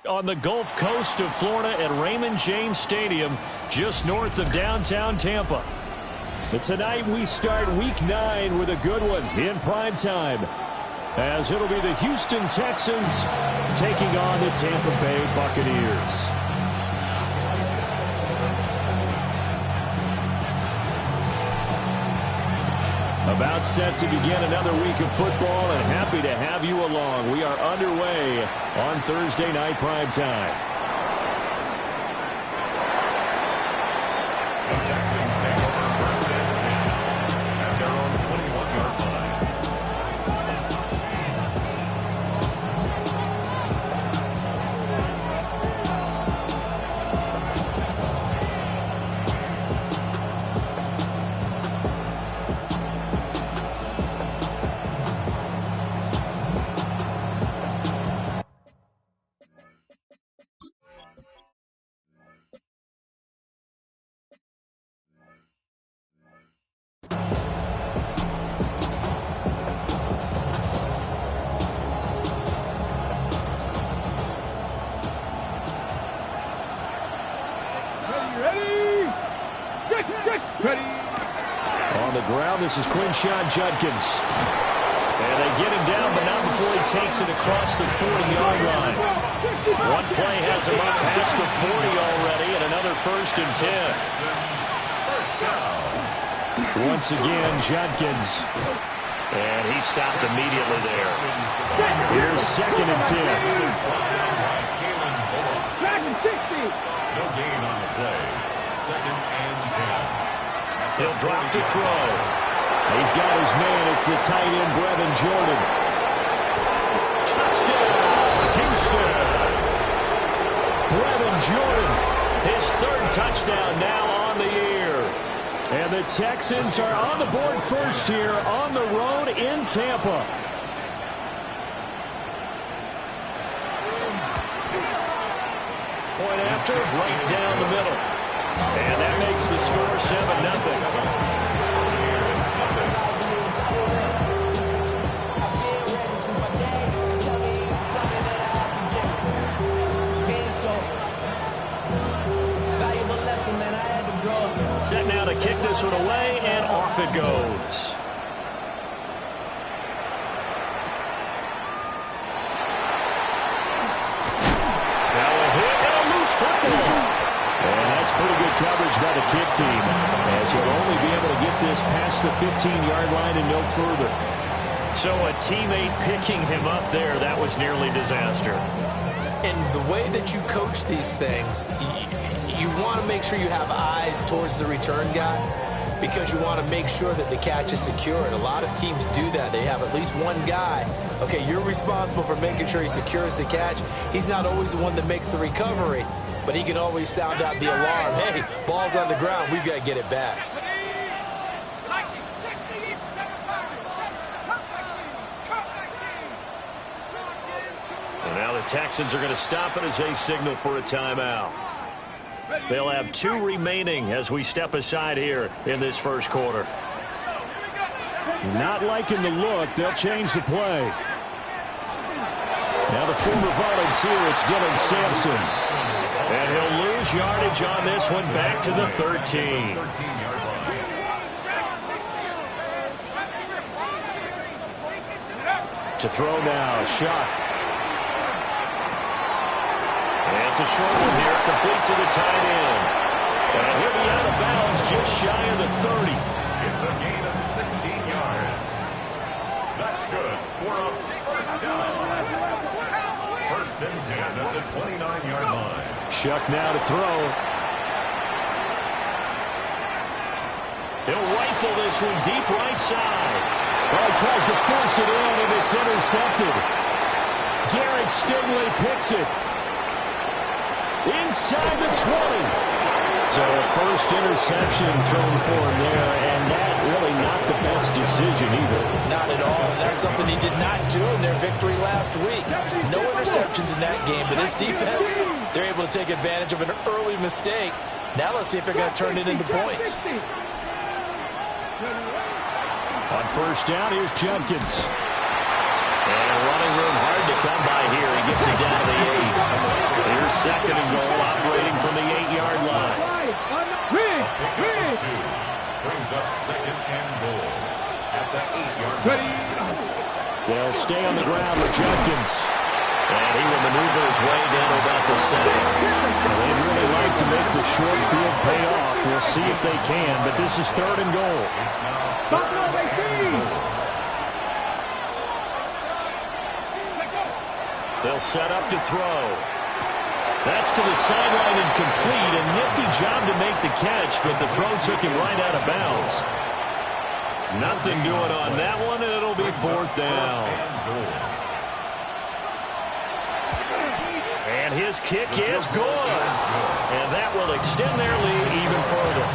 On the Gulf Coast of Florida at Raymond James Stadium, just north of downtown Tampa. But tonight we start Week 9 with a good one in prime time, as it'll be the Houston Texans taking on the Tampa Bay Buccaneers. About set to begin another week of football, and happy to have you along. We are underway on Thursday night prime time. The Texans take over first and 10 at their own 21-yard line. On the ground, this is Quinshon Judkins. And they get him down, but not before he takes it across the 40-yard line. One play has him up past the 40 already, and another first and 10. Once again, Judkins. And he stopped immediately there. Here's second and 10. No gain on the play. Second and 10. He'll drop to throw. He's got his man. It's the tight end, Brevin Jordan. Touchdown, Houston. Brevin Jordan, his third touchdown now on the year. And the Texans are on the board first here on the road in Tampa. Point after, right down the middle. And that makes the score 7-0. Set now to kick this one away, and off it goes. Now a hit and a loose football. And that's pretty good coverage by the kick team, as he'll only be able to get this past the 15-yard line and no further. So a teammate picking him up there, that was nearly disaster. And the way that you coach these things, you want to make sure you have eyes towards the return guy, because you want to make sure that the catch is secure. And a lot of teams do that. They have at least one guy. Okay, you're responsible for making sure he secures the catch. He's not always the one that makes the recovery, but he can always sound out the alarm. Hey, ball's on the ground. We've got to get it back. And now the Texans are going to stop it as they signal for a timeout. They'll have 2 remaining as we step aside here in this first quarter. Not liking the look. They'll change the play. Now the former volunteer, it's Dylan Sampson. And he'll lose yardage on this one, back to the 13. To throw now, Shock. And it's a short one here, complete to the tight end. And he'll be out of bounds just shy of the 30. It's a gain of 16 yards. That's good for a first down. First and 10 at the 29-yard line. Shuck now to throw. He'll rifle this one deep right side. Oh, he tries to force it in, and it's intercepted. Derek Stingley picks it. Inside the 20. So first interception thrown for him there, and that really not the best decision either. Not at all. That's something he did not do in their victory last week. No interceptions in that game, but this defense, they're able to take advantage of an early mistake. Now let's see if they're going to turn it into points. On first down, here's Judkins. And running room hard to come by here. He gets it down to the 8. Here's second and goal, operating from the 8-yard line. Brings up second and goal at the 8-yard line. They'll stay on the ground with Judkins. And he will maneuver his way down about the 7. They'd really like to make the short field pay off. We'll see if they can, but this is third and goal. They'll set up to throw. That's to the sideline and complete. A nifty job to make the catch, but the throw took him right out of bounds. Nothing doing on that one, and it'll be fourth down. And his kick is good. And that will extend their lead even further.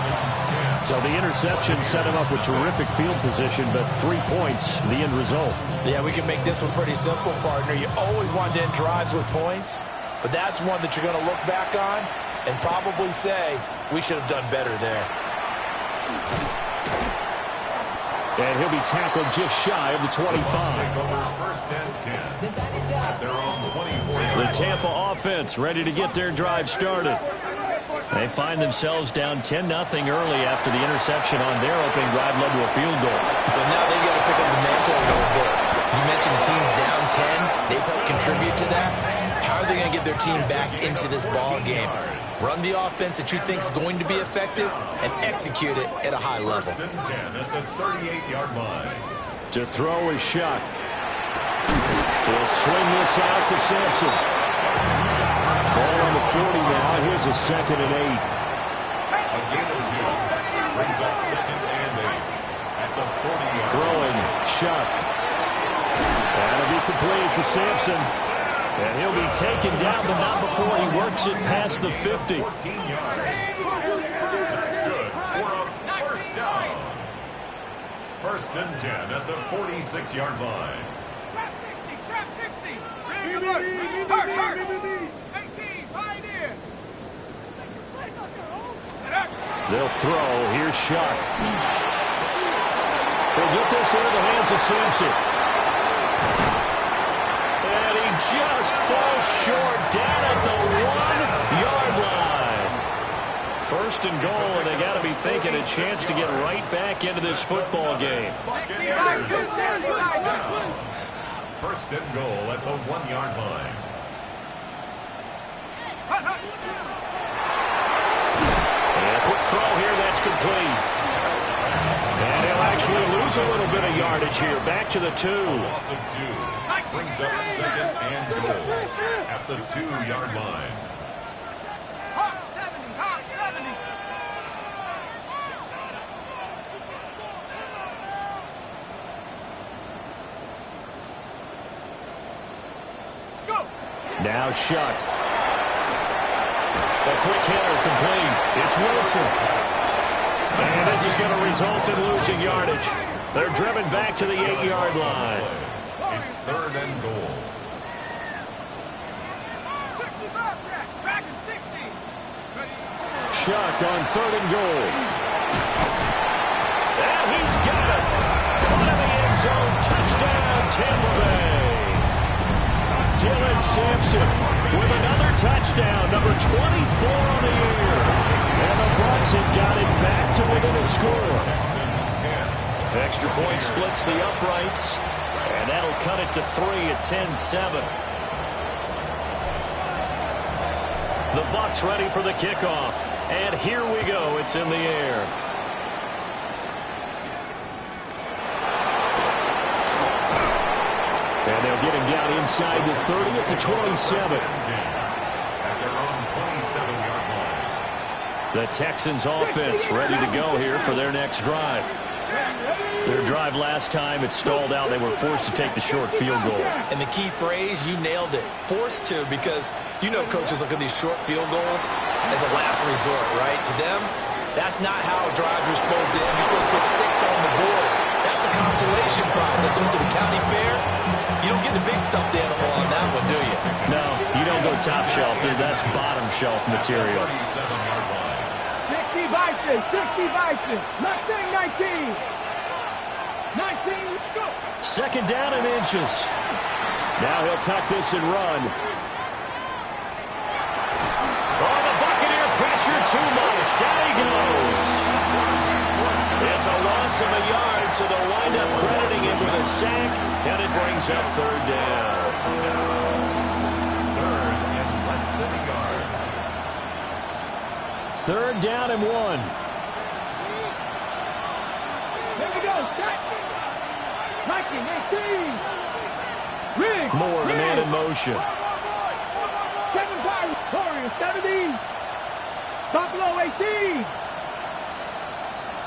So the interception set him up with terrific field position, but 3 points, the end result. Yeah, we can make this one pretty simple, partner. You always want to end drives with points, but that's one that you're going to look back on and probably say, we should have done better there. And he'll be tackled just shy of the 25. First and 10 at their own 24. The Tampa offense ready to get their drive started. They find themselves down 10-0 early after the interception on their opening drive led to a field goal. So now they've got to pick up the mantle a little bit. You mentioned the team's down 10. They've helped contribute to that. How are they going to get their team back into this ball game? Run the offense that you think is going to be effective and execute it at a high level. First and 10 at the 38-yard line. To throw is Shuck. He'll swing this out to Sampson. Ball on the 40 now. Here's a second and 8. A gain of 2. Brings up second and 8 at the 40-yard line. Throwing, Shuck. That'll be complete to Sampson. And he'll be taken down, but not before he works it past the 50. 14 yards. That's good for a first down. First and 10 at the 46-yard line. Trap 60. Bring him up. Hurt. 18, pioneer. They'll throw. Here's Shuck. They'll get this into the hands of Sampson. And he just falls short down at the 1-yard line. First and goal, and they got to be thinking a chance to get right back into this football game. First and goal at the 1-yard line. And a quick throw here, that's complete. And he'll actually lose a little bit of yardage here. Back to the 2. Loss of 2. Brings up second and goal at the 2-yard line. Hawk 70. Let's go. Now Shuck. A quick hitter complete. It's Wilson. And this is going to result in losing yardage. They're driven back to the 8-yard line. It's third and goal. 65, tracking 60. Shuck on third and goal. And he's got it. Caught in the end zone. Touchdown, Tampa Bay. Dylan Sampson with another touchdown, number 24 on the year. And the Bucs have got it back to within a score. Extra point splits the uprights, and that'll cut it to 3 at 10-7. The Bucs ready for the kickoff, and here we go. It's in the air. And they'll get him down inside the 30 at the 27. At their own 27-yard line. The Texans offense ready to go here for their next drive. Their drive last time, it stalled out. They were forced to take the short field goal. And the key phrase, you nailed it. Forced to, because you know coaches look at these short field goals as a last resort, right? To them, that's not how drives are supposed to end. You're supposed to put 6 on the board. That's a consolation prize. Like going to the county fair, you don't get the big stuffed animal on that one, do you? No, you don't go top shelf, dude. That's bottom shelf material. 60 Bison, 60 Bison. Mustang 19. 19, go. Second down and inches. Now he'll tuck this and run. Oh, the Buccaneer pressure too much. Down he goes. It's a loss of a yard, so they'll wind up crediting him with a sack, and it brings up third down. Third and less than a yard. Third down and 1. There we go. Set. Mikey, 18. Rig. More man in motion. 7 Pirates. Warriors, 70. Buffalo, 18.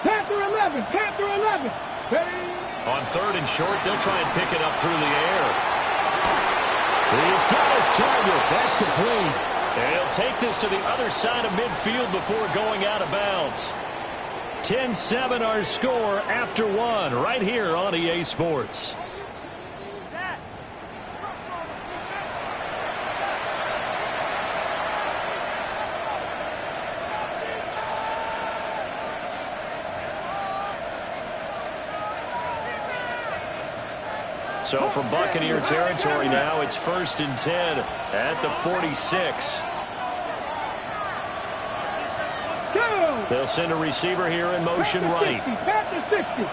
Panther 11. Panther 11. Ready. On third and short, they'll try and pick it up through the air. He's got his target. That's complete. And he'll take this to the other side of midfield before going out of bounds. 10-7 our score after 1 right here on EA Sports. So from Buccaneer territory now, it's 1st and 10 at the 46. They'll send a receiver here in motion right. Panther 60.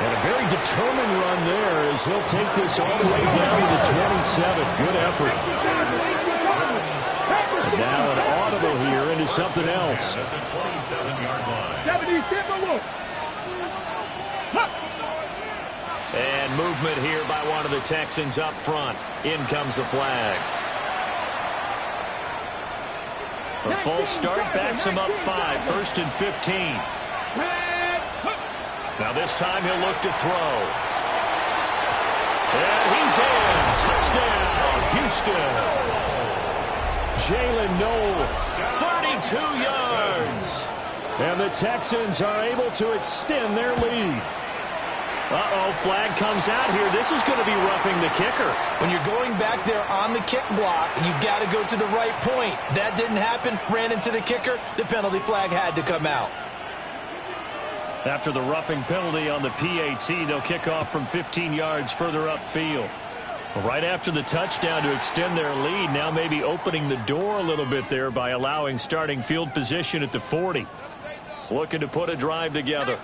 And a very determined run there as he'll take this all the way down to the 27. Good effort. And now an audible here into something else. At the 27-yard line. 70 Timberwolves. And movement here by one of the Texans up front. In comes the flag. A false start backs him up 5. 1st and 15. Now this time he'll look to throw. And he's in. Touchdown, Houston. Jalen Noel, 32 yards. And the Texans are able to extend their lead. Uh-oh, flag comes out here. This is going to be roughing the kicker. When you're going back there on the kick block, you've got to go to the right point. That didn't happen. Ran into the kicker. The penalty flag had to come out. After the roughing penalty on the PAT, they'll kick off from 15 yards further upfield. Right after the touchdown to extend their lead, now maybe opening the door a little bit there by allowing starting field position at the 40. Looking to put a drive together.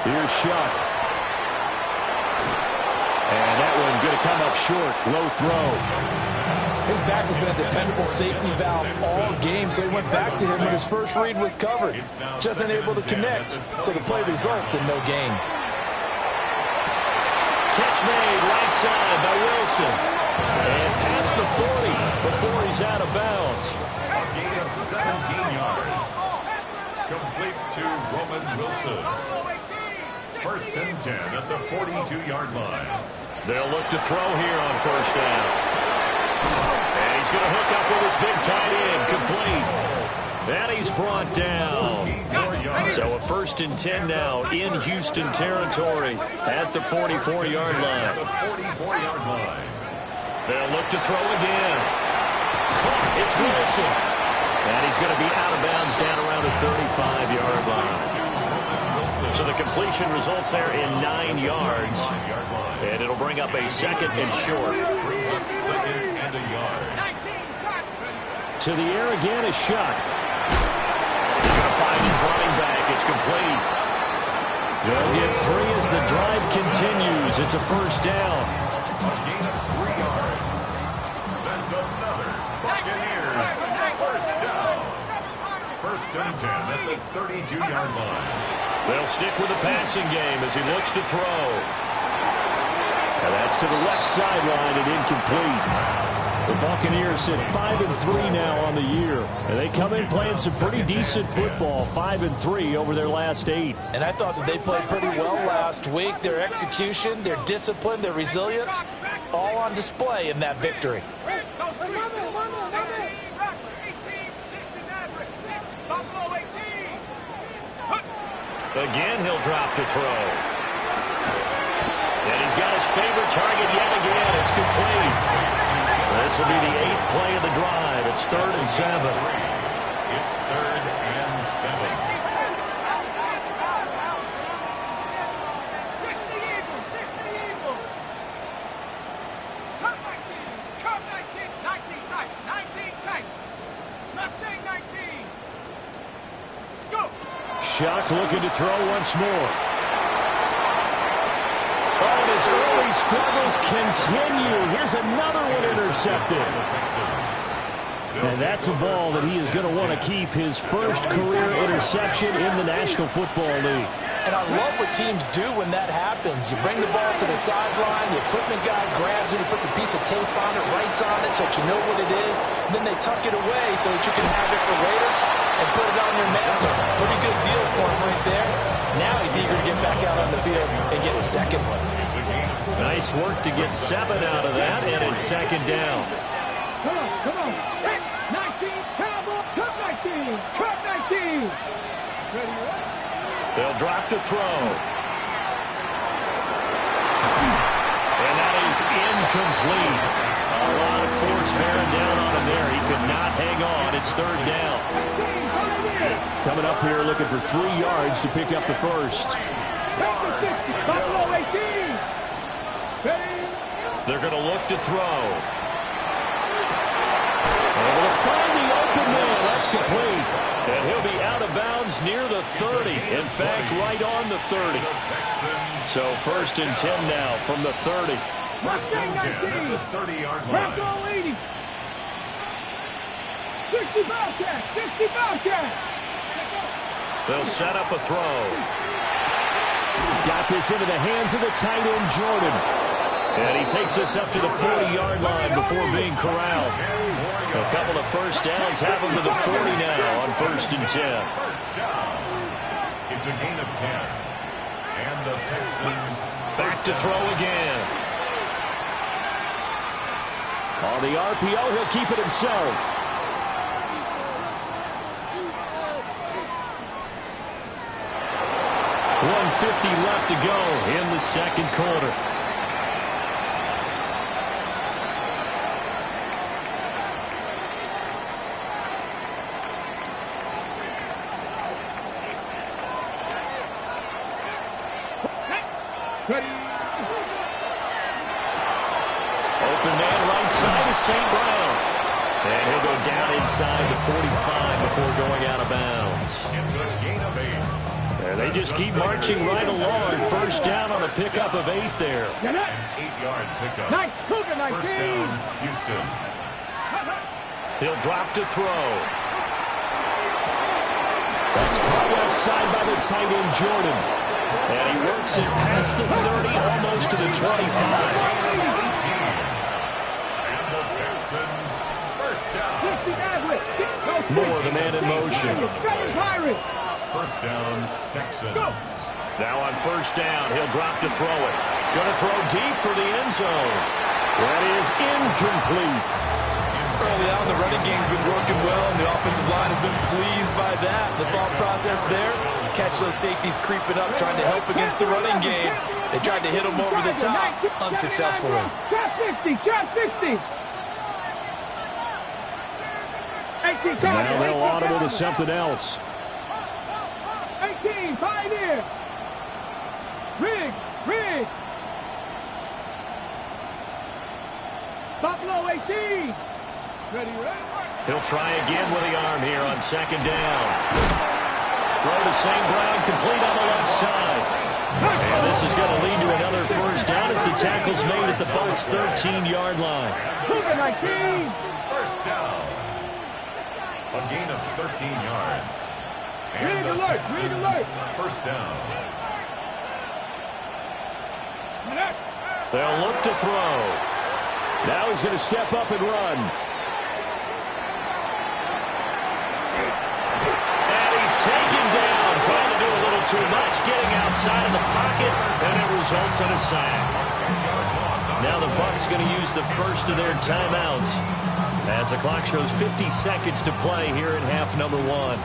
Here's Shuck. And that one going to come up short. Low throw. His back has been a dependable safety valve all game, so he went back to him when his first read was covered. Just unable to connect, so the play results in no gain. Catch made right side by Wilson. And past the 40 before he's out of bounds. A gain of 17 yards. Complete to Roman Wilson. 1st and 10 at the 42-yard line. They'll look to throw here on 1st down. And he's going to hook up with his big tight end. Complete. And he's brought down. So a 1st and 10 now in Houston territory at the 44-yard line. They'll look to throw again. It's Wilson. And he's going to be out of bounds down around the 35-yard line. So the completion results there in 9 yards. And it'll bring up a 2nd and short. Second and a yard. To the air again is Shuck. He's going to find his running back. It's complete. They'll get 3 as the drive continues. It's a 1st down. A gain of 3 yards. That's another Buccaneers 1st down. 1st First and 10 at the 32-yard line. They'll stick with the passing game as he looks to throw. And that's to the left sideline and incomplete. The Buccaneers sit 5-3 now on the year. And they come in playing some pretty decent football, 5-3 over their last 8. And I thought that they played pretty well last week. Their execution, their discipline, their resilience, all on display in that victory. Again, he'll drop to throw. And he's got his favorite target yet again. It's complete. This will be the 8th play of the drive. It's 3rd and 7. It's 3rd and 7. Shock looking to throw once more. Oh, and his early struggles continue. Here's another one intercepted. And that's a ball that he is going to want to keep, his first career interception in the National Football League. And I love what teams do when that happens. You bring the ball to the sideline, the equipment guy grabs it, he puts a piece of tape on it, writes on it so that you know what it is, and then they tuck it away so that you can have it for later and put it on your mantle. Pretty good deal for him right there. Now he's eager to get back out on the field and get his second one. Nice work to get 7 out of that, and it's 2nd down. Come on, come on. 19, Cowboy, cut 19, cut 19. Ready, right? They'll drop to throw. And that is incomplete. A lot of force bearing down on him there. He could not hang on. It's 3rd down. Coming up here looking for 3 yards to pick up the first. Buffalo 18. They're going to look to throw. Able to find the open man. That's complete. And he'll be out of bounds near the 30. In fact, right on the 30. So 1st and 10 now from the 30. First and 10 at the 30-yard line. Buffalo 80. 60 Bobcats, 60 Bobcats. They'll set up a throw. Got this into the hands of the tight end, Jordan. And he takes us up to the 40-yard line before being corralled. A couple of first downs have him to the 40 now on 1st and 10. First down. It's a gain of 10. And the Texans Back to throw again. On the RPO, he'll keep it himself. .150 left to go in the 2nd quarter. Open man right side of St. Brown. And he'll go down inside the 45 before going out of bounds. It's a gain of 8. And they just keep marching right along. First down on a pickup of 8 there. 8-yard pickup. First down, Houston. He'll drop to throw. That's caught left side by the tight end, Jordan. And he works it past the 30, almost to the 25. And the Texans, first down. Moore, the man in motion. First down, Texans. Now on first down, he'll drop to throw it. Going to throw deep for the end zone. That is incomplete. Early on, the running game's been working well, and the offensive line has been pleased by that. The thought process there, catch those safeties creeping up, trying to help against the running game. They tried to hit them over the top, unsuccessfully. Trap 60, trap 60. Now they'll audible to something else. 18, Pioneer. Riggs. Buffalo 18. Ready, right? He'll try again with the arm here on second down. Throw to St. Brown, complete on the left side. And this is going to lead to another first down as the tackle's made at the Bopz 13-yard line. First down. A gain of 13 yards. And the Texans, first down. They'll look to throw. Now he's going to step up and run. And he's taken down, trying to do a little too much, getting outside of the pocket, and it results in a sack. Now the Bucs going to use the first of their timeouts as the clock shows 50 seconds to play here in half number 1.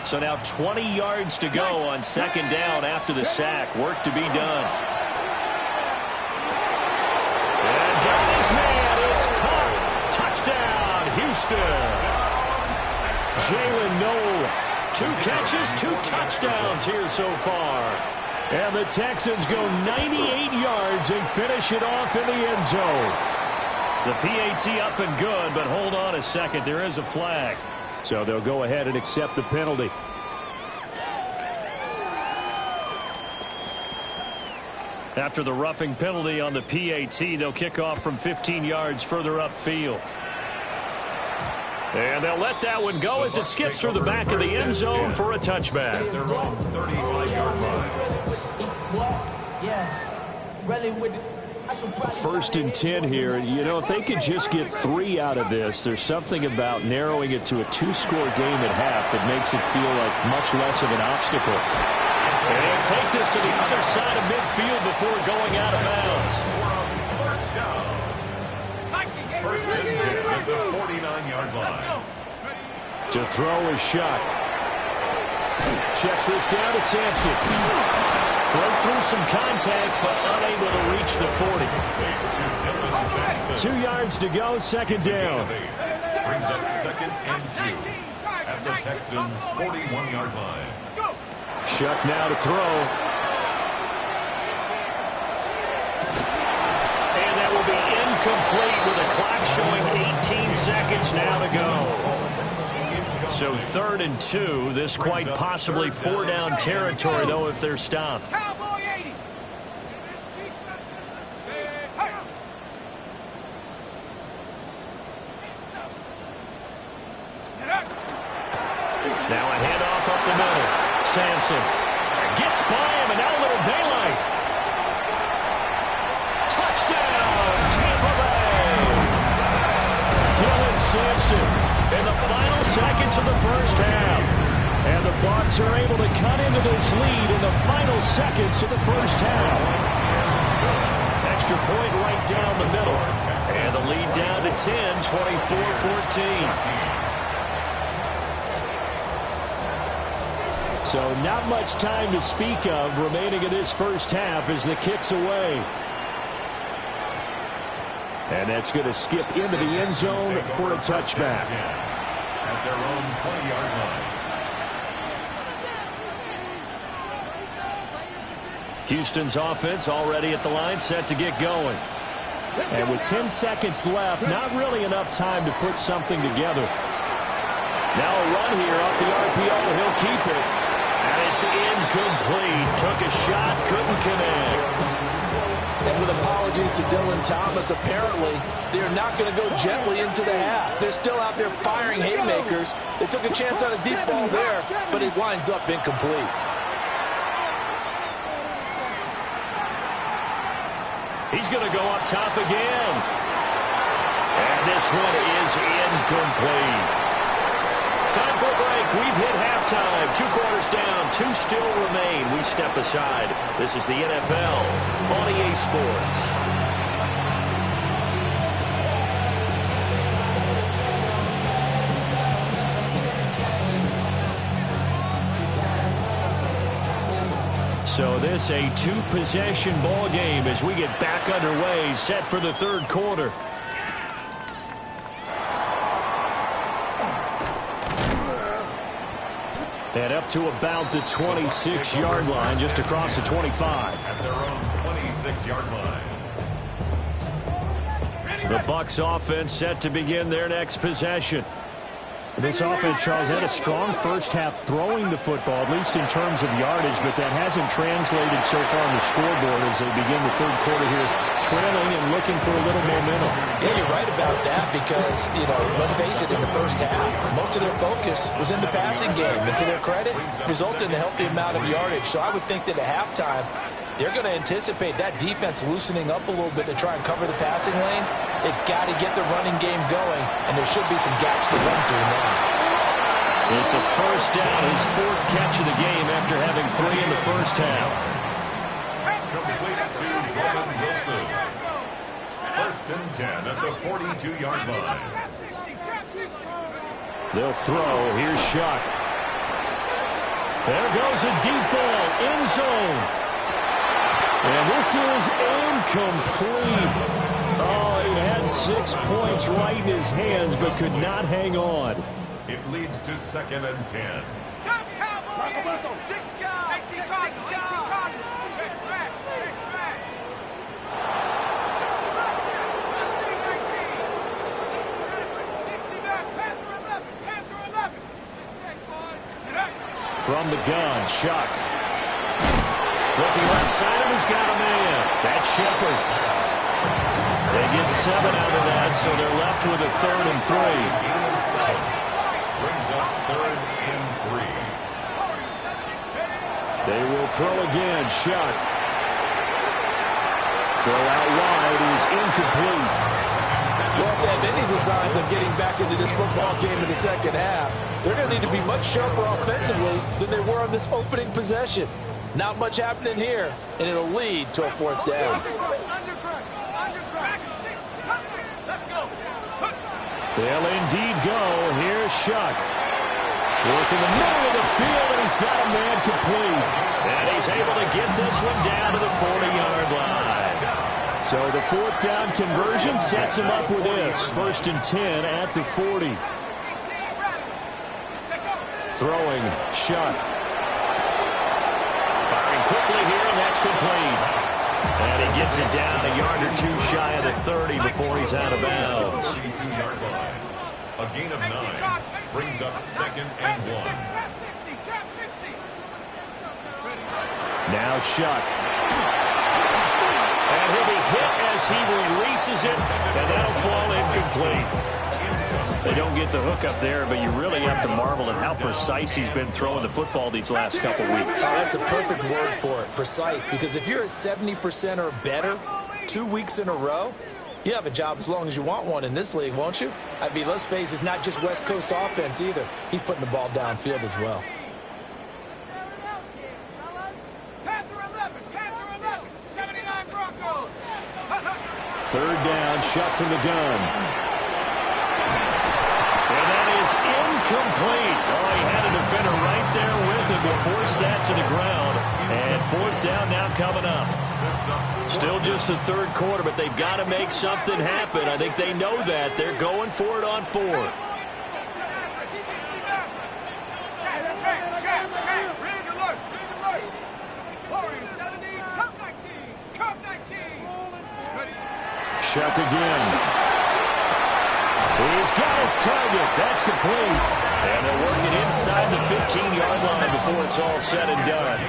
So now 20 yards to go on second down after the sack. Work to be done. And got his man. It's caught. Touchdown, Houston. Jalen Noel. 2 catches, 2 touchdowns here so far. And the Texans go 98 yards and finish it off in the end zone. The PAT up and good, but hold on a second. There is a flag. So they'll go ahead and accept the penalty. After the roughing penalty on the PAT, they'll kick off from 15 yards further upfield. And they'll let that one go as it skips through the back of the end zone for a touchback. Their own 35-yard line. First and 10 here. You know, if they could just get 3 out of this, there's something about narrowing it to a 2-score game at half that makes it feel like much less of an obstacle. And they'll take this to the other side of midfield before going out of bounds. First down. First and 10 at the 49-yard line. To throw is Shuck. Checks this down to Sampson. Broke through some contact, but unable to reach the 40. 2 yards to go, second down. Brings up second and 2 at the Texans' 41-yard line. Shuck now to throw. And that will be incomplete with the clock showing 18 seconds now to go. So 3rd and 2. This quite possibly 4-down territory, though, if they're stopped. Now a handoff up the middle. Sampson gets by him, and now a little daylight. Touchdown, Tampa Bay. Dylan Sampson in the final seconds of the first half. And the Bucs are able to cut into this lead in the final seconds of the first half. Extra point right down the middle. And the lead down to 10, 24-14. So not much time to speak of remaining in this first half as the kick's away. And that's going to skip into the end zone for a touchback. At their own 20-yard line. Houston's offense already at the line, set to get going. And with 10 seconds left, not really enough time to put something together. Now a run here off the RPO, he'll keep it. And it's incomplete. Took a shot, couldn't connect. And with apologies to Dylan Thomas, apparently they're not going to go gently into the half. They're still out there firing haymakers. They took a chance on a deep ball there, but it winds up incomplete. He's going to go up top again. And this one is incomplete. Time for a break. We've hit halftime. 2 quarters down. 2 still remain. We step aside. This is the NFL on EA Sports. So this a 2-possession ball game as we get back underway, set for the 3rd quarter. And up to about the 26-yard line, just across the 25. At their own 26-yard line. The Bucs offense set to begin their next possession. This offense, Charles, had a strong first half throwing the football, at least in terms of yardage, but that hasn't translated so far on the scoreboard as they begin the third quarter here, trailing and looking for a little momentum. Yeah, you're right about that because, let's face it, in the first half, most of their focus was in the passing game. And to their credit, resulted in a healthy amount of yardage. So I would think that at halftime, they're going to anticipate that defense loosening up a little bit to try and cover the passing lanes. They've got to get the running game going, and there should be some gaps to run through now. It's a first down, his fourth catch of the game after having 3 in the first half. Completed to Roman Wilson. First and 10 at the 42-yard line. They'll throw. Here's Shuck. There goes a deep ball. End zone. And this is incomplete. Oh, he had 6 points right in his hands, but could not hang on. It leads to second and 10. From the gun, Shuck. Looking left side of, he's got a man. That's Shepard. They get 7 out of that, so they're left with a 3rd and 3. Brings up 3rd and 3. They will throw again. Shuck. Throw out wide is incomplete. Well, if they have any designs of getting back into this football game in the second half, they're going to need to be much sharper offensively than they were on this opening possession. Not much happening here, and it'll lead to a 4th down. They'll indeed go. Here's Shuck. Working the middle of the field, and he's got a man complete. And he's able to get this one down to the 40-yard line. So the 4th down conversion sets him up with this. 1st and 10 at the 40. Throwing, Shuck. Firing quickly here, and that's complete. And he gets it down a yard or 2 shy of the 30 before he's out of bounds. 42-yard line. A gain of 9 brings up 2nd and 1. Now Shuck. And he'll be hit as he releases it, and that'll fall incomplete. They don't get the hook up there, but you really have to marvel at how precise he's been throwing the football these last couple weeks. Oh, that's a perfect word for it, precise, because if you're at 70% or better 2 weeks in a row, you have a job as long as you want one in this league, won't you? I mean, let's face it, it's not just West Coast offense either. He's putting the ball downfield as well. Third down, Shuck from the gun. And that is incomplete. Oh, he had a defender right there with him to force that to the ground. And 4th down now coming up. Still just the 3rd quarter, but they've got to make something happen. I think they know that. They're going for it on 4th. Shuck again. He's got his target. That's complete. And they'll work it inside the 15-yard line before it's all said and done.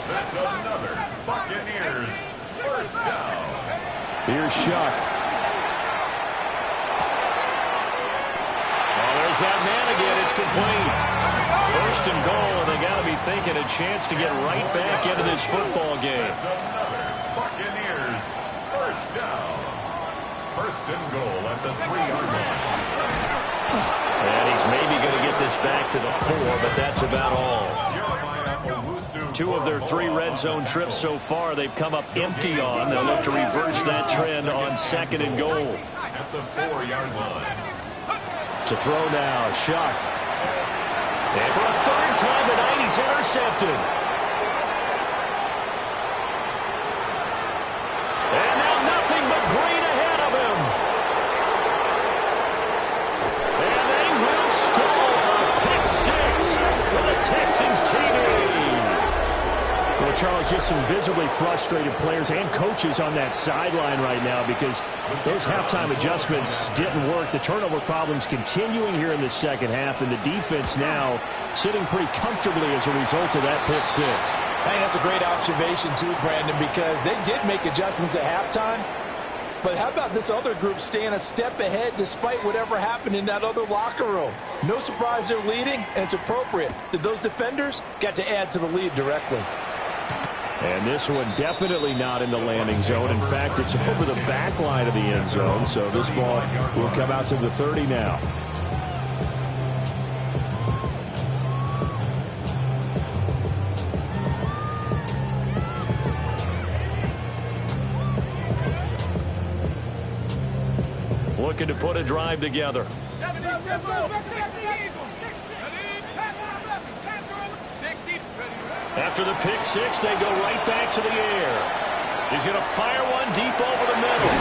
That's another Buccaneers first down. Here's Shuck. Oh, there's that man again. It's complete. 1st and goal, and they got to be thinking a chance to get right back into this football game. That's another Buccaneers first down. 1st and goal at the 3-yard line. And he's maybe going to get this back to the 4, but that's about all. 2 of their 3 red zone trips so far, they've come up empty on. They'll look to reverse that trend on 2nd and goal. At the 4-yard line. To throw now, Shuck. And for a 3rd time tonight, he's intercepted. And now nothing but green ahead of him. And they will score a pick 6 for the Texans TV. Well, Charles, just some visibly frustrated players and coaches on that sideline right now because those halftime adjustments didn't work. The turnover problems continuing here in the second half, and the defense now sitting pretty comfortably as a result of that pick six. Hey, that's a great observation too, Brandon, because they did make adjustments at halftime. But how about this other group staying a step ahead despite whatever happened in that other locker room? No surprise they're leading, and it's appropriate that those defenders got to add to the lead directly. And this one definitely not in the landing zone. In fact, it's over the back line of the end zone, so this ball will come out to the 30 now. Looking to put a drive together. After the pick six, they go right back to the air. He's going to fire one deep over the middle.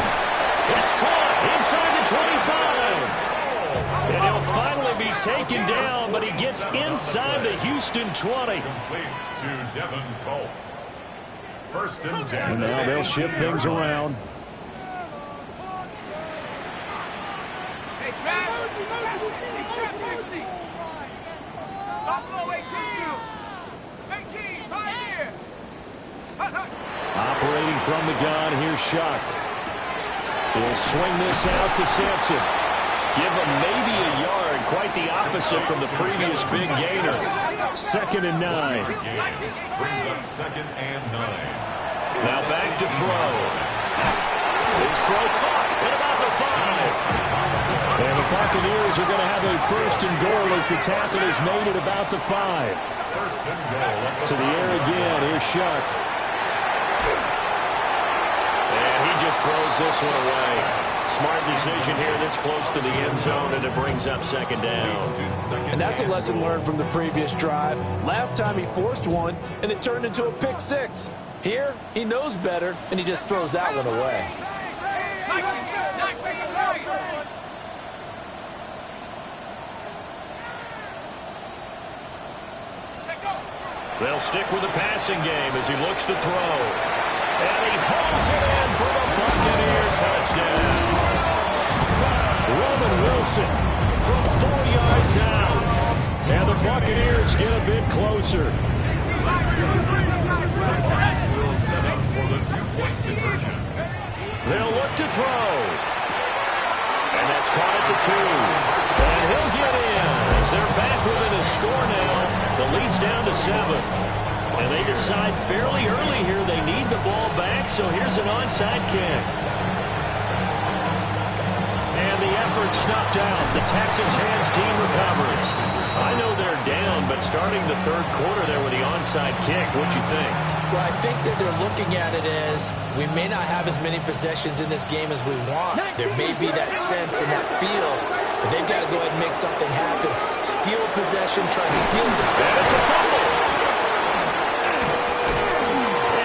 It's caught inside the 25. And he'll finally be taken down, but he gets inside the Houston 20. Complete to Devin Cole. First and 10. And now they'll shift things around. Operating from the gun, here's Shuck. He'll swing this out to Sampson. Give him maybe a yard, quite the opposite from the previous big gainer. 2nd and 9. Brings up 2nd and 9. Now back to throw. His throw caught at about the 5. And the Buccaneers are going to have a 1st and goal as the tackle is made at about the 5. 1st and goal. To the air again, here's Shuck. And he just throws this one away. Smart decision here that's close to the end zone, and it brings up 2nd down. And that's a lesson learned from the previous drive. Last time he forced one, and it turned into a pick six. Here, he knows better, and he just throws that one away. They'll stick with the passing game as he looks to throw. And he pulls it in for the Buccaneer touchdown. Roman Wilson from 4 yards out. And the Buccaneers get a bit closer. Will set up for the 2-point conversion. They'll look to throw. And that's caught at the 2. And he'll get in as they're back within a score now. The lead's down to 7. And they decide fairly early here they need the ball back, so here's an onside kick. And the effort snuffed out. The Texans' hands team recovers. I know they're down, but starting the 3rd quarter there with the onside kick, what you think? Well, I think that they're looking at it as we may not have as many possessions in this game as we want. There may be that sense and that feel, but they've got to go ahead and make something happen. Steal possession, try and steal some. And it's a fumble.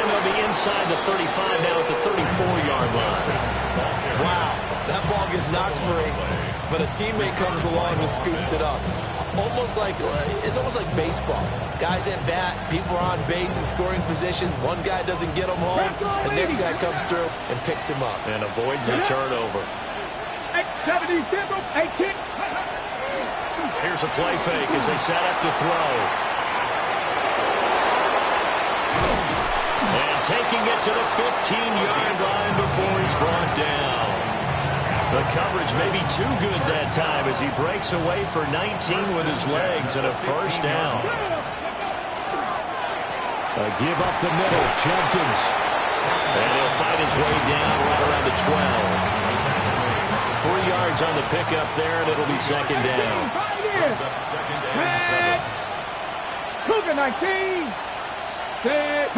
And they'll be inside the 35 now at the 34-yard line. Wow, that ball gets knocked free, but a teammate comes along and scoops it up. It's almost like baseball. Guys at bat, people are on base in scoring position. One guy doesn't get him home. The next guy comes through and picks him up. And avoids the turnover. 70, 18. Here's a play fake as they set up to throw. And taking it to the 15-yard line before he's brought down. The coverage may be too good that time as he breaks away for 19 with his legs and a 1st down. A give up the middle, Jenkins. And he'll fight his way down right around the 12. 3 yards on the pickup there, and it'll be 2nd down. Brings up 2nd and 7. Cougar 19. Hey.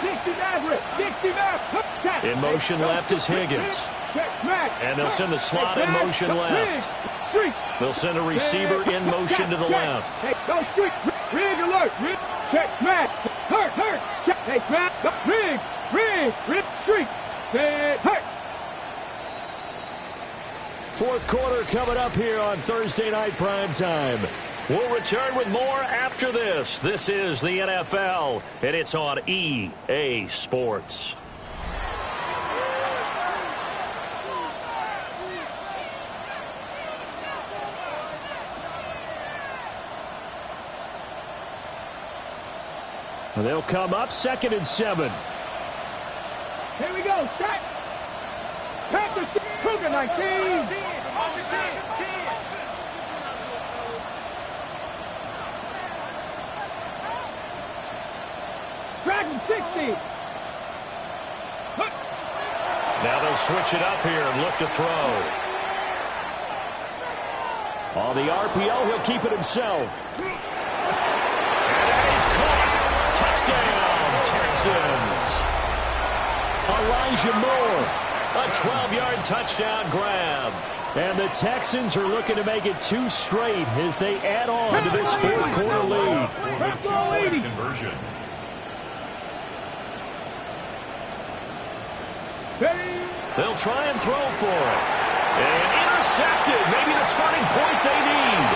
60 In motion left is Higgins. And they'll send the slot in motion left. They'll send a receiver in motion to the left. Go street. Rig alert. Rig. Check. Smash. Hurt. Check. Hey, smash. Rig. Street. Set. Hurt. 4th quarter coming up here on Thursday Night Prime Time. We'll return with more after this. This is the NFL, and it's on EA Sports. They'll come up 2nd and 7. Here we go. Set. Panthers. Cougar 19. Dragon 60. Now they'll switch it up here and look to throw. On the RPO, he'll keep it himself. And he's caught. Touchdown, Texans. Elijah Moore, a 12-yard touchdown grab. And the Texans are looking to make it 2 straight as they add on to this fourth-quarter lead. Conversion. They'll try and throw for it. And intercepted. Maybe the turning point they need.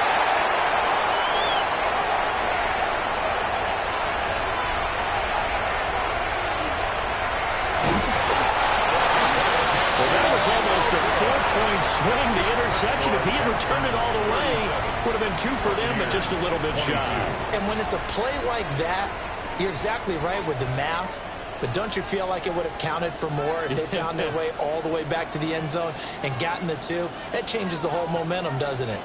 Well, that was almost a 4-point swing. The interception, if he had returned it all the way, would have been 2 for them, but just a little bit shy. And when it's a play like that, you're exactly right with the math. But don't you feel like it would have counted for more if they found their way all the way back to the end zone and gotten the 2? That changes the whole momentum, doesn't it?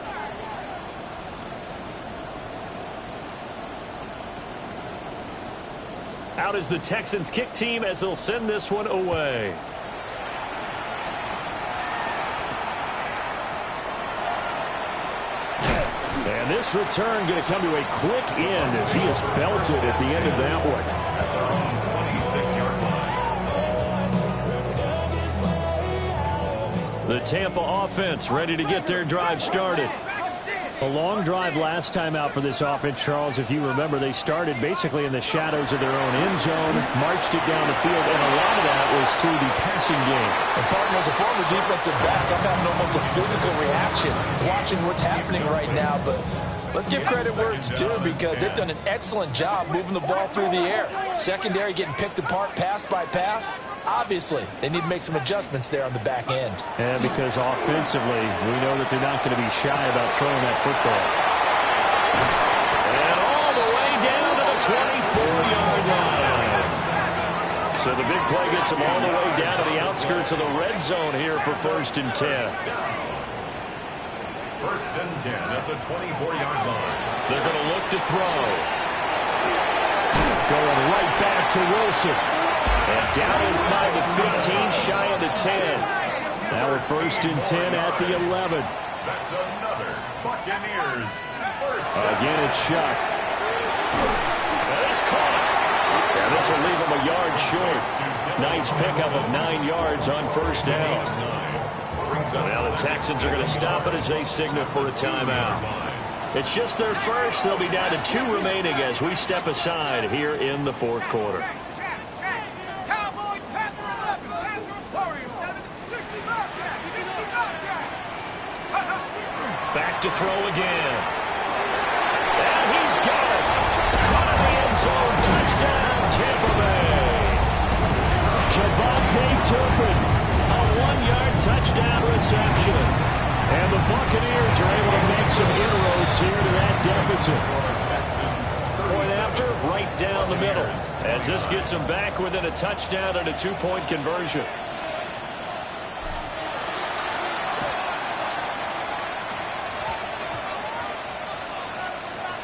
Out is the Texans kick team as they'll send this one away. And this return going to come to a quick end as he is belted at the end of that one. The Tampa offense ready to get their drive started. A long drive last time out for this offense, Charles. If you remember, they started basically in the shadows of their own end zone, marched it down the field, and a lot of that was through the passing game. And partner, as a former defensive back, I'm having almost a physical reaction watching what's happening right now. But let's give credit where it's due because they've done an excellent job moving the ball through the air. Secondary getting picked apart pass by pass. Obviously, they need to make some adjustments there on the back end. And because offensively, we know that they're not going to be shy about throwing that football. And all the way down to the 24-yard line. So the big play gets them all the way down to the outskirts of the red zone here for 1st and 10. 1st and 10 at the 24-yard line. They're going to look to throw. Going right back to Wilson. And down inside the 15, shy of the 10. Now we're 1st and 10 at the 11. That's another Buccaneers. Again, it's Chuck. And it's caught. And this will leave him a yard short. Nice pickup of 9 yards on 1st down. Now the Texans are going to stop it as they signal for a timeout. It's just their first. They'll be down to 2 remaining as we step aside here in the 4th quarter. Back to throw again. And he's got it. Caught in the end zone. Touchdown, Tampa Bay. Kevontae Turpin, a 1-yard touchdown reception. And the Buccaneers are able to make some inroads here to that deficit. Point after, right down the middle. As this gets them back within a touchdown and a 2-point conversion.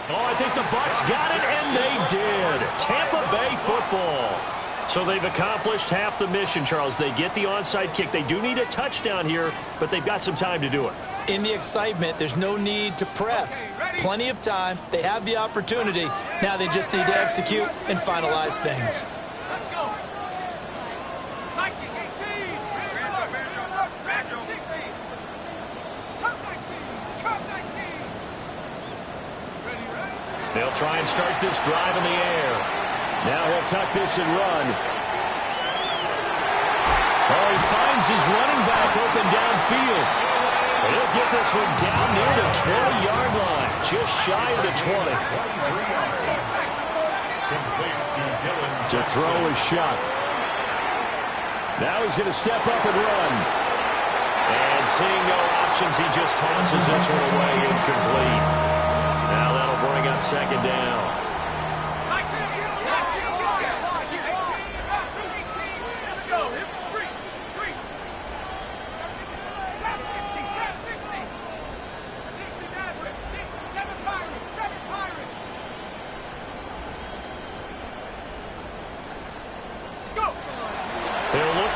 Oh, I think the Bucs got it, and they did. Tampa Bay football. So they've accomplished half the mission, Charles. They get the onside kick. They do need a touchdown here, but they've got some time to do it. In the excitement, there's no need to press. Plenty of time. They have the opportunity. Now they just need to execute and finalize things. Let's go. They'll try and start this drive in the air. Now he'll tuck this and run. Oh, he finds his running back open downfield. He'll get this one down near the 20-yard line, just shy of the 20. To throw is Shuck. Now he's going to step up and run. And seeing no options, he just tosses this one away, incomplete. Now that'll bring up second down.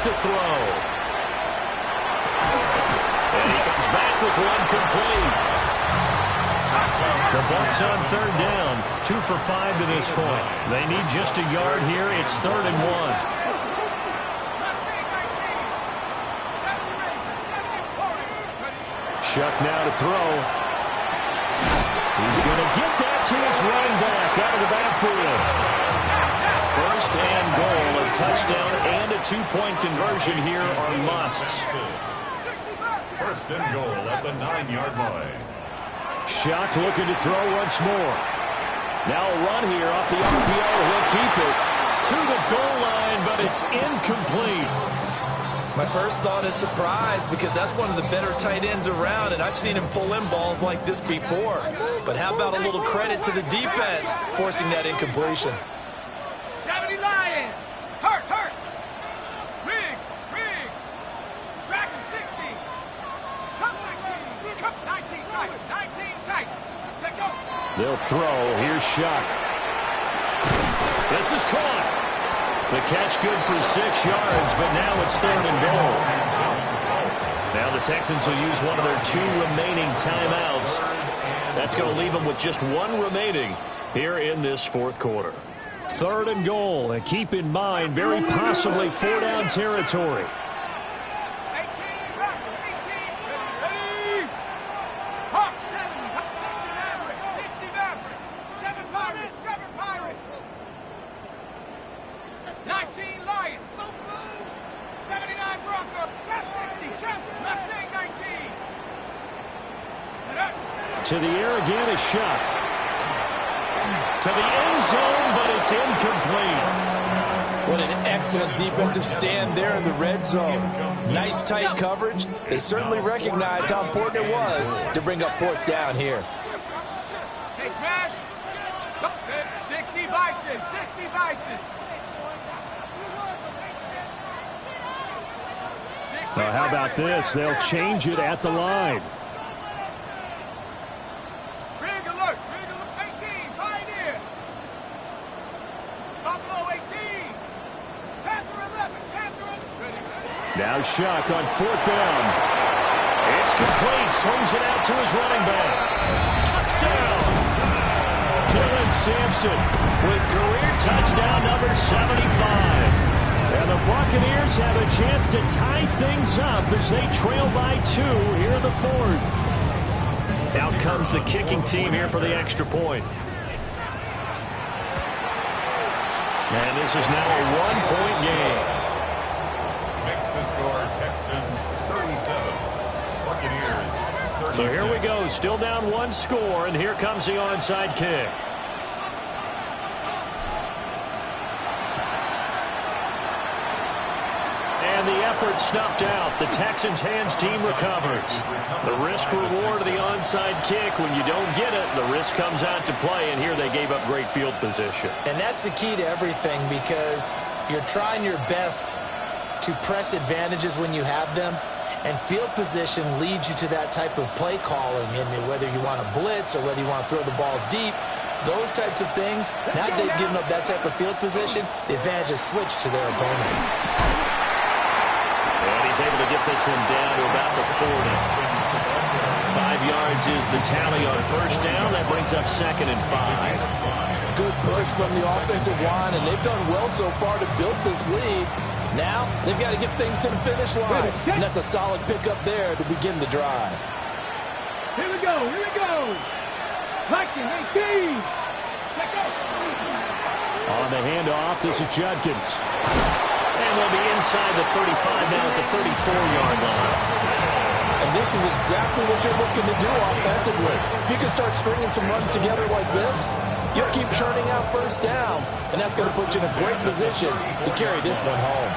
To throw. And he comes back with one complete. The Bucs on third down. 2 for 5 to this point. They need just a yard here. It's 3rd and 1. Shuck now to throw. He's going to get that to his running back out of the backfield. First and goal, a touchdown and a 2-point conversion here are musts. First and goal at the 9-yard line. Shuck looking to throw once more. Now a run here off the RPO. He'll keep it to the goal line, but it's incomplete. My first thought is surprise, because that's one of the better tight ends around, and I've seen him pull in balls like this before. But how about a little credit to the defense forcing that incompletion? They'll throw. Here's Shuck. This is caught. The catch good for 6 yards, but now it's 3rd and goal. Now the Texans will use one of their 2 remaining timeouts. That's going to leave them with just 1 remaining here in this 4th quarter. 3rd and goal, and keep in mind, very possibly 4-down territory. To the air again is Shuck. To the end zone, but it's incomplete. What an excellent defensive stand there in the red zone. Nice tight coverage. They certainly recognized how important it was to bring up 4th down here. Hey, smash. 60 Bison, 60 Bison. Well, how about this? They'll change it at the line. Now Shuck on 4th down. It's complete. Swings it out to his running back. Touchdown! Dylan Sampson with career touchdown number 75. And the Buccaneers have a chance to tie things up as they trail by 2 here in the 4th. Out comes the kicking team here for the extra point. And this is now a 1-point game. Score, Texans 37, Buccaneers 36. So here we go, still down 1 score, and here comes the onside kick. And the effort snuffed out. The Texans' hands team recovers. The risk reward of the onside kick, when you don't get it, the risk comes out to play, and here they gave up great field position. And that's the key to everything, because you're trying your best to press advantages when you have them, and field position leads you to that type of play calling, and whether you want to blitz or whether you want to throw the ball deep, those types of things. Now they've given up that type of field position, the advantage is switched to their opponent. And he's able to get this one down to about the 40. 5 yards is the tally on 1st down. That brings up 2nd and 5. Good push from the offensive line, and they've done well so far to build this lead. Now, they've got to get things to the finish line. And that's a solid pickup there to begin the drive. Here we go, here we go. Hutchins, 18. Let's go. On the handoff, this is Judkins. And they'll be inside the 35 now at the 34-yard line. And this is exactly what you're looking to do offensively. If you can start stringing some runs together like this, you'll keep churning out first downs, and that's going to put you in a great position to carry this one home.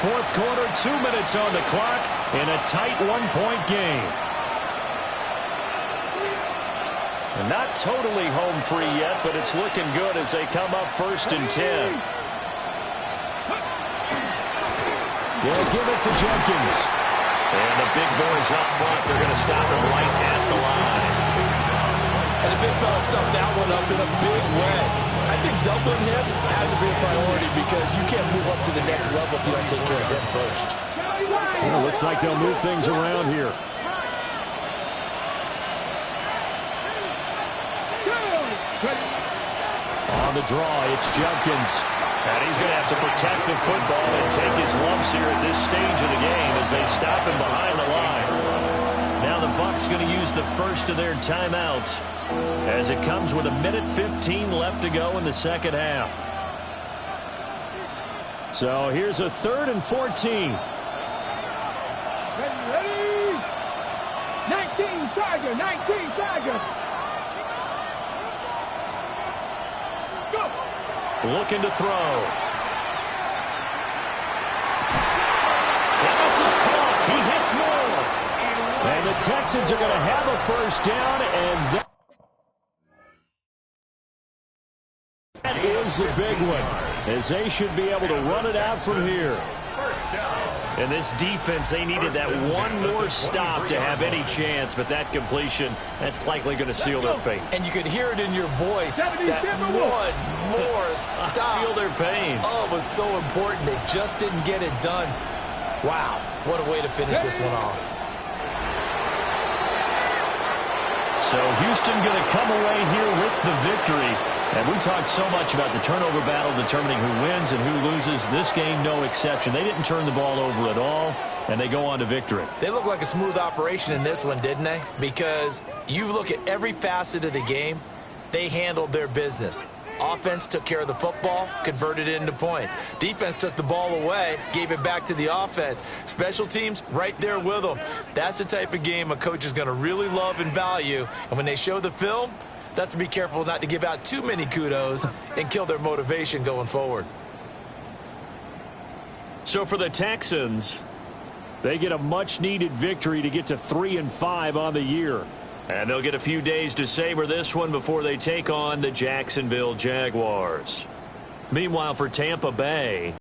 Fourth quarter, 2 minutes on the clock in a tight one-point game. And not totally home free yet, but it's looking good as they come up 1st and 10. They'll give it to Jenkins. And the big boys up front, they're going to stop him right at the line. And the big fella stuffed that one up in a big way. I think doubling him has to be a priority because you can't move up to the next level if you don't take care of him first. Well, it looks like they'll move things around here. On the draw, it's Jenkins. And he's going to have to protect the football and take his lumps here at this stage of the game as they stop him behind the line. Now the Bucs going to use the first of their timeouts as it comes with 1:15 left to go in the second half. So here's a 3rd and 14. Ready? 19 Charger, 19 Charger. Looking to throw. And this is caught. He hits more. And the Texans are going to have a first down, and that is the big one, as they should be able to run it out from here. First down. And this defense, they needed that one more stop to have any chance, but that completion, that's likely going to seal their fate. And you could hear it in your voice, that one more stop. I feel their pain. Oh, it was so important. They just didn't get it done. Wow, what a way to finish this one off. So Houston going to come away here with the victory. And we talked so much about the turnover battle determining who wins and who loses. This game, no exception. They didn't turn the ball over at all, and they go on to victory. They look like a smooth operation in this one, didn't they? Because you look at every facet of the game, they handled their business. Offense took care of the football, converted it into points. Defense took the ball away, gave it back to the offense. Special teams, right there with them. That's the type of game a coach is going to really love and value. And when they show the film, they have to be careful not to give out too many kudos and kill their motivation going forward. So for the Texans, they get a much-needed victory to get to 3-5 on the year. And they'll get a few days to savor this one before they take on the Jacksonville Jaguars. Meanwhile, for Tampa Bay,